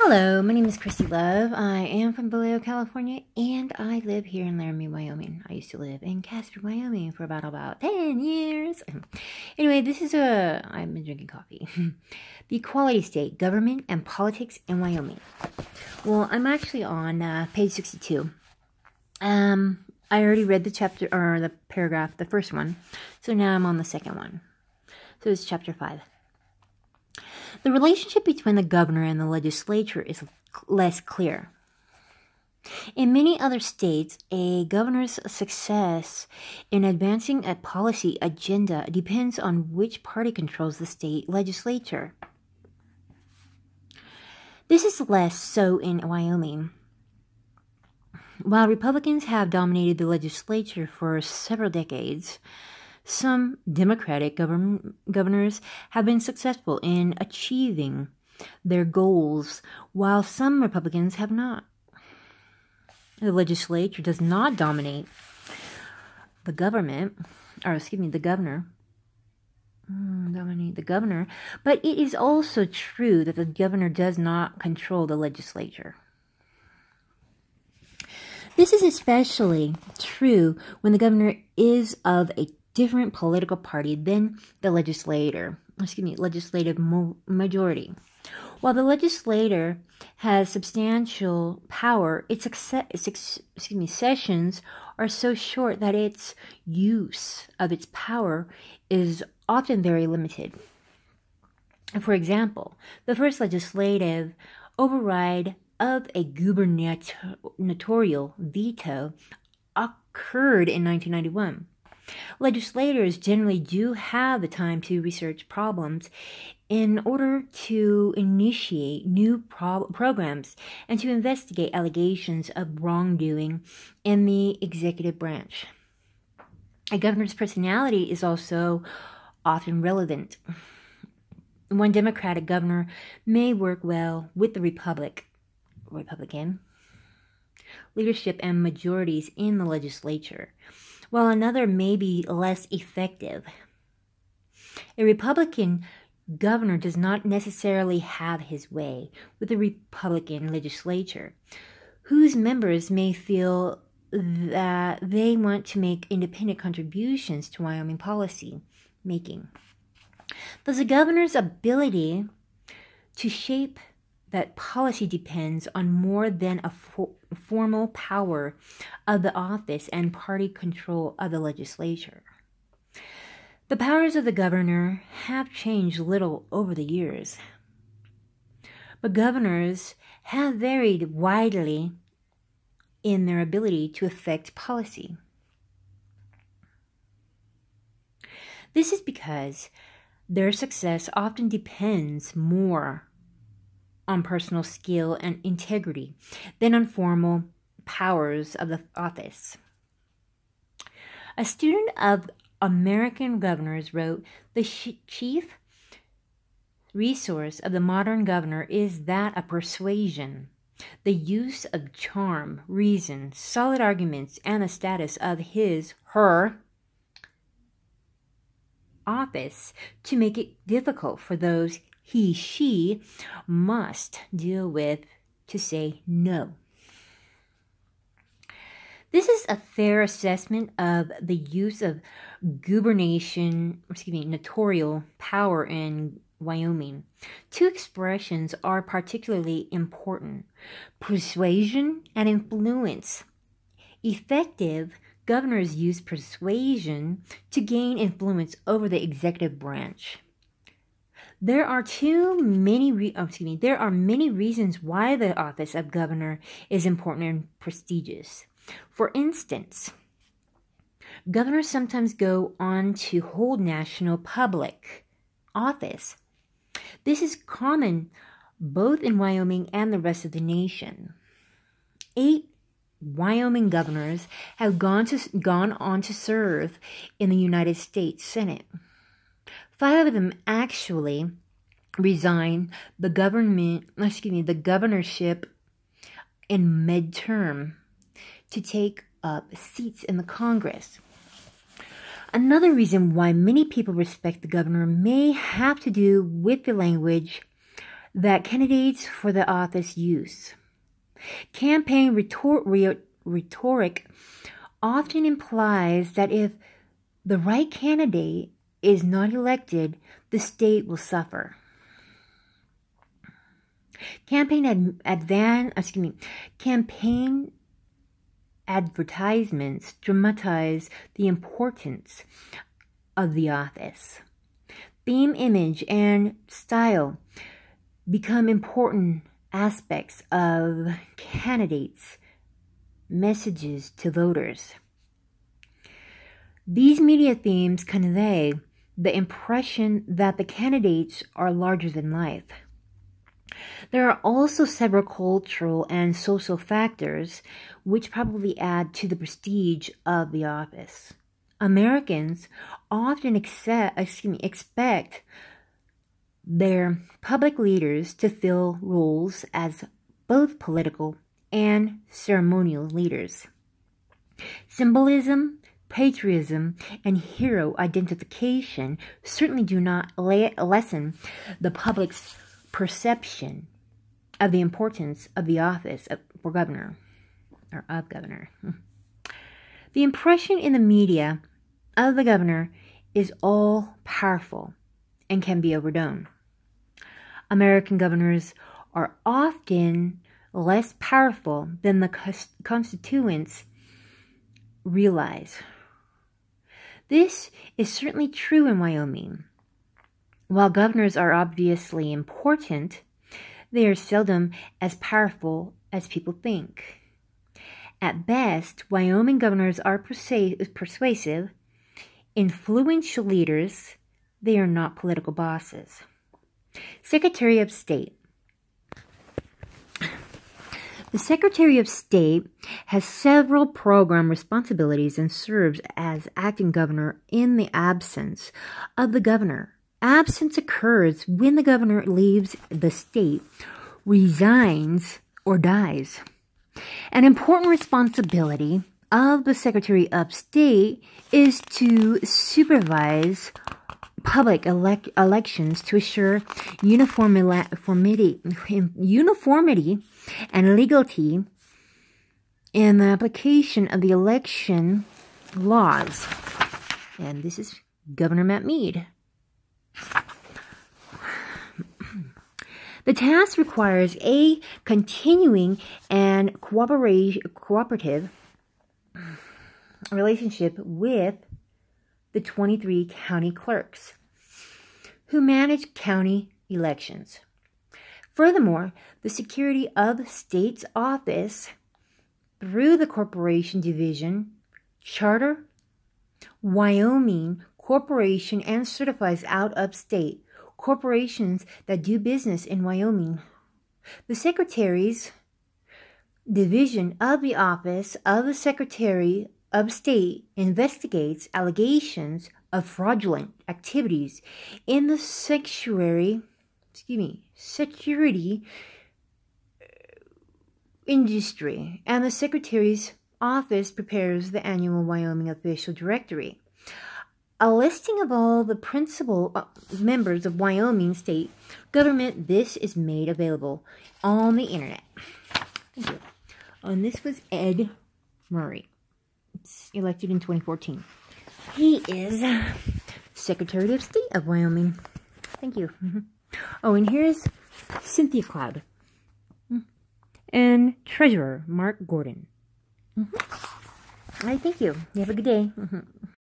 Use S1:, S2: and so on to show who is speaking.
S1: Hello, my name is Christy Love. I am from Vallejo, California, and I live here in Laramie, Wyoming. I used to live in Casper, Wyoming for about 10 years. Anyway, I've been drinking coffee. The Equality State, Government and Politics in Wyoming. Well, I'm actually on page 62. I already read the chapter, or the paragraph, the first one. So now I'm on the second one. So it's chapter 5. The relationship between the governor and the legislature is less clear. In many other states, a governor's success in advancing a policy agenda depends on which party controls the state legislature. This is less so in Wyoming. While Republicans have dominated the legislature for several decades, some Democratic governors have been successful in achieving their goals, while some Republicans have not. The legislature does not dominate the governor, but it is also true that the governor does not control the legislature. This is especially true when the governor is of a different political party than the legislative majority. While the legislature has substantial power, its sessions are so short that its use of its power is often very limited. For example, the first legislative override of a gubernatorial veto occurred in 1991. Legislators generally do have the time to research problems in order to initiate new programs and to investigate allegations of wrongdoing in the executive branch. A governor's personality is also often relevant. One Democratic governor may work well with the Republican leadership and majorities in the legislature, while another may be less effective. A Republican governor does not necessarily have his way with the Republican legislature, whose members may feel that they want to make independent contributions to Wyoming policy making. Thus, a governor's ability to shape that policy depends on more than a formal power of the office and party control of the legislature. The powers of the governor have changed little over the years, but governors have varied widely in their ability to affect policy. This is because their success often depends more on personal skill and integrity than on formal powers of the office. A student of American governors wrote, "The chief resource of the modern governor is that of persuasion, the use of charm, reason, solid arguments, and the status of her office to make it difficult for those she must deal with to say no." This is a fair assessment of the use of gubernatorial power in Wyoming. Two expressions are particularly important: persuasion and influence. Effective governors use persuasion to gain influence over the executive branch. There are many reasons why the office of governor is important and prestigious. For instance, governors sometimes go on to hold national public office. This is common both in Wyoming and the rest of the nation. 8 Wyoming governors have gone on to serve in the United States Senate. 5 of them actually resigned the governorship in midterm to take up seats in the Congress. Another reason why many people respect the governor may have to do with the language that candidates for the office use. Campaign rhetoric often implies that if the right candidate is not elected, the state will suffer. Campaign advertisements dramatize the importance of the office. Theme, image, and style become important aspects of candidates' messages to voters. These media themes convey the impression that the candidates are larger than life. There are also several cultural and social factors which probably add to the prestige of the office. Americans often expect their public leaders to fill roles as both political and ceremonial leaders. Symbolism, patriotism, and hero identification certainly do not lessen the public's perception of the importance of the office for governor, or of governor. The impression in the media of the governor is all powerful and can be overdone. American governors are often less powerful than the constituents realize. This is certainly true in Wyoming. While governors are obviously important, they are seldom as powerful as people think. At best, Wyoming governors are persuasive, influential leaders. They are not political bosses. Secretary of State. The Secretary of State has several program responsibilities and serves as acting governor in the absence of the governor. Absence occurs when the governor leaves the state, resigns, or dies. An important responsibility of the Secretary of State is to supervise public elections to assure uniformity and legality in the application of the election laws. And this is Governor Matt Mead. The task requires a continuing and cooperative relationship with the 23 county clerks who manage county elections. Furthermore, the Secretary of State's office, through the Corporation Division, Charter, Wyoming Corporation, and certifies out-of-state corporations that do business in Wyoming. The Secretary's Division of the Office of the Secretary of State investigates allegations of fraudulent activities in the security industry, and the Secretary's office prepares the annual Wyoming Official Directory, a listing of all the principal members of Wyoming state government. This is made available on the internet. Thank you. And this was Ed Murray. It's elected in 2014. He is Secretary of State of Wyoming. Thank you. Oh, and here's Cynthia Cloud. And Treasurer Mark Gordon. All right, thank you. You have a good day.